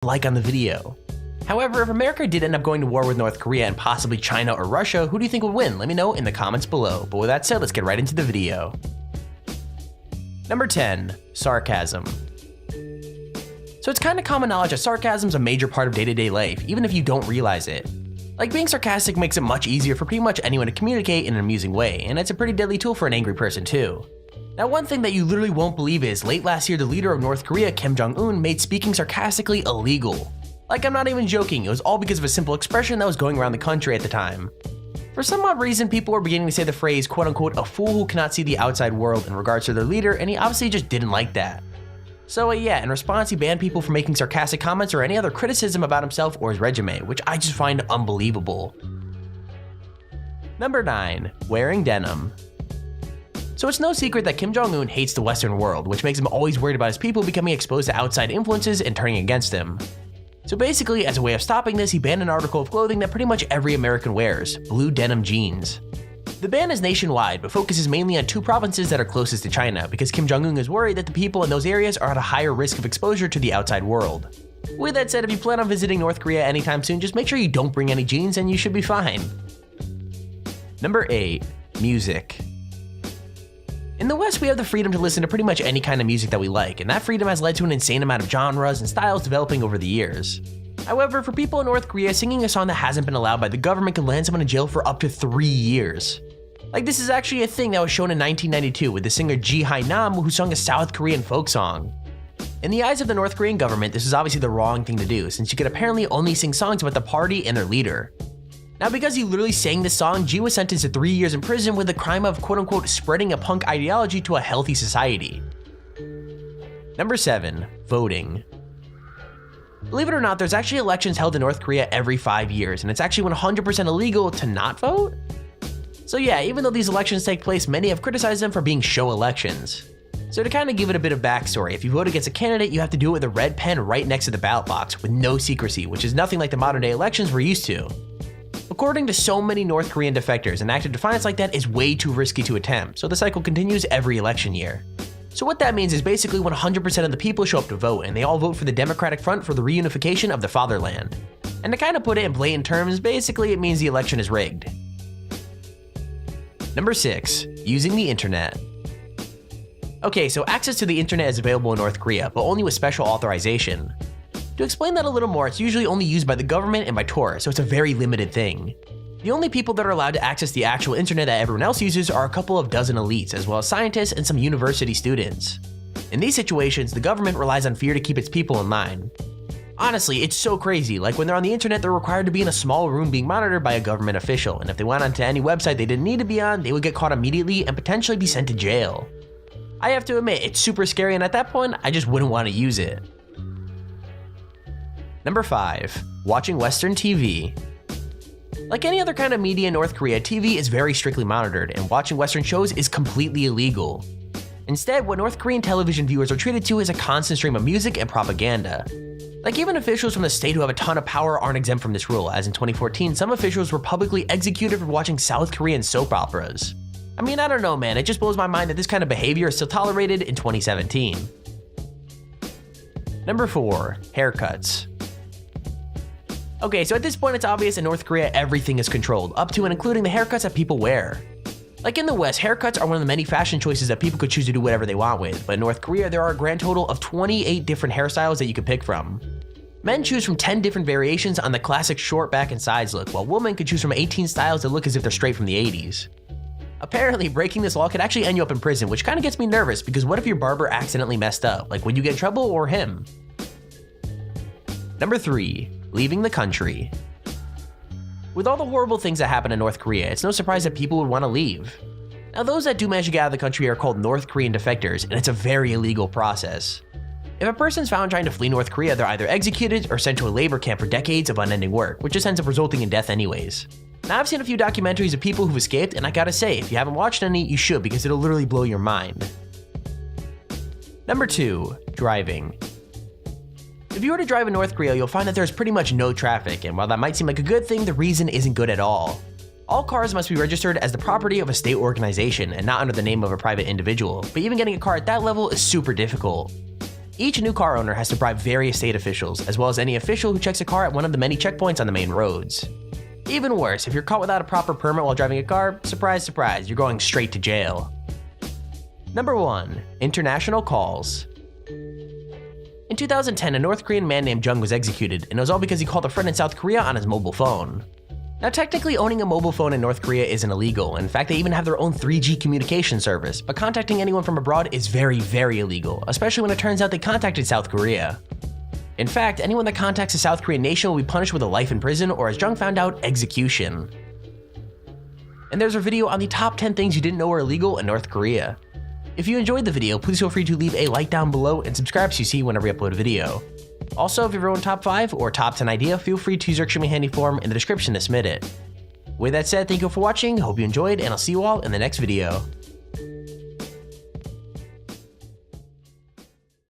like on the video. However, if America did end up going to war with North Korea and possibly China or Russia, who do you think would win? Let me know in the comments below. But with that said, let's get right into the video. Number 10. Sarcasm. So it's kind of common knowledge that sarcasm is a major part of day-to-day life, even if you don't realize it. Like, being sarcastic makes it much easier for pretty much anyone to communicate in an amusing way, and it's a pretty deadly tool for an angry person too. Now, one thing that you literally won't believe is, late last year the leader of North Korea, Kim Jong-un, made speaking sarcastically illegal. Like, I'm not even joking, it was all because of a simple expression that was going around the country at the time. For some odd reason, people were beginning to say the phrase, quote unquote, a fool who cannot see the outside world in regards to their leader, and he obviously just didn't like that. So yeah, in response he banned people from making sarcastic comments or any other criticism about himself or his regime, which I just find unbelievable. Number 9. Wearing denim. So it's no secret that Kim Jong-un hates the Western world, which makes him always worried about his people becoming exposed to outside influences and turning against him. So basically, as a way of stopping this, he banned an article of clothing that pretty much every American wears: blue denim jeans. The ban is nationwide, but focuses mainly on 2 provinces that are closest to China, because Kim Jong-un is worried that the people in those areas are at a higher risk of exposure to the outside world. With that said, if you plan on visiting North Korea anytime soon, just make sure you don't bring any jeans and you should be fine. Number 8. Music. In the West, we have the freedom to listen to pretty much any kind of music that we like, and that freedom has led to an insane amount of genres and styles developing over the years. However, for people in North Korea, singing a song that hasn't been allowed by the government can land someone in jail for up to 3 years. Like, this is actually a thing that was shown in 1992 with the singer Ji Hae-nam, who sung a South Korean folk song. In the eyes of the North Korean government, this is obviously the wrong thing to do, since you could apparently only sing songs about the party and their leader. Now, because he literally sang this song, Ji was sentenced to 3 years in prison with the crime of quote unquote spreading a punk ideology to a healthy society. Number 7. Voting. Believe it or not, there's actually elections held in North Korea every 5 years, and it's actually 100% illegal to not vote? So yeah, even though these elections take place, many have criticized them for being show elections. So to kind of give it a bit of backstory, if you vote against a candidate, you have to do it with a red pen right next to the ballot box with no secrecy, which is nothing like the modern day elections we're used to. According to so many North Korean defectors, an act of defiance like that is way too risky to attempt, so the cycle continues every election year. So what that means is basically 100% of the people show up to vote, and they all vote for the Democratic Front for the reunification of the fatherland. And to kind of put it in blatant terms, basically it means the election is rigged. Number 6. Using the internet. Okay, so access to the internet is available in North Korea, but only with special authorization. To explain that a little more, it's usually only used by the government and by tourists, so it's a very limited thing. The only people that are allowed to access the actual internet that everyone else uses are a couple of dozen elites, as well as scientists and some university students. In these situations, the government relies on fear to keep its people in line. Honestly, it's so crazy, like when they're on the internet, they're required to be in a small room being monitored by a government official, and if they went onto any website they didn't need to be on, they would get caught immediately and potentially be sent to jail. I have to admit, it's super scary, and at that point, I just wouldn't want to use it. Number 5. Watching Western TV. Like any other kind of media in North Korea, TV is very strictly monitored, and watching Western shows is completely illegal. Instead, what North Korean television viewers are treated to is a constant stream of music and propaganda. Like, even officials from the state who have a ton of power aren't exempt from this rule, as in 2014, some officials were publicly executed for watching South Korean soap operas. I mean, I don't know, man, it just blows my mind that this kind of behavior is still tolerated in 2017. Number 4. Haircuts. Okay, so at this point it's obvious in North Korea everything is controlled, up to and including the haircuts that people wear. Like in the West, haircuts are one of the many fashion choices that people could choose to do whatever they want with, but in North Korea there are a grand total of 28 different hairstyles that you can pick from. Men choose from 10 different variations on the classic short back and sides look, while women could choose from 18 styles that look as if they're straight from the 80s. Apparently, breaking this law could actually end you up in prison, which kind of gets me nervous because what if your barber accidentally messed up? Like, would you get in trouble or him? Number 3. Leaving the country. With all the horrible things that happen in North Korea, it's no surprise that people would want to leave. Now, those that do manage to get out of the country are called North Korean defectors, and it's a very illegal process. If a person's found trying to flee North Korea, they're either executed or sent to a labor camp for decades of unending work, which just ends up resulting in death anyways. Now, I've seen a few documentaries of people who've escaped, and I gotta say, if you haven't watched any, you should, because it'll literally blow your mind. Number 2. Driving. If you were to drive in North Korea, you'll find that there's pretty much no traffic, and while that might seem like a good thing, the reason isn't good at all. All cars must be registered as the property of a state organization and not under the name of a private individual, but even getting a car at that level is super difficult. Each new car owner has to bribe various state officials, as well as any official who checks a car at one of the many checkpoints on the main roads. Even worse, if you're caught without a proper permit while driving a car, surprise, surprise, you're going straight to jail. Number 1. International calls. In 2010, a North Korean man named Jung was executed, and it was all because he called a friend in South Korea on his mobile phone. Now, technically, owning a mobile phone in North Korea isn't illegal. In fact, they even have their own 3G communication service, but contacting anyone from abroad is very, very illegal, especially when it turns out they contacted South Korea. In fact, anyone that contacts a South Korean nation will be punished with a life in prison or, as Jung found out, execution. And there's a video on the top 10 things you didn't know were illegal in North Korea. If you enjoyed the video, please feel free to leave a like down below and subscribe so you see whenever we upload a video. Also, if you have your own top 5 or top 10 idea, feel free to use our extremely handy form in the description to submit it. With that said, thank you for watching, hope you enjoyed, and I'll see you all in the next video.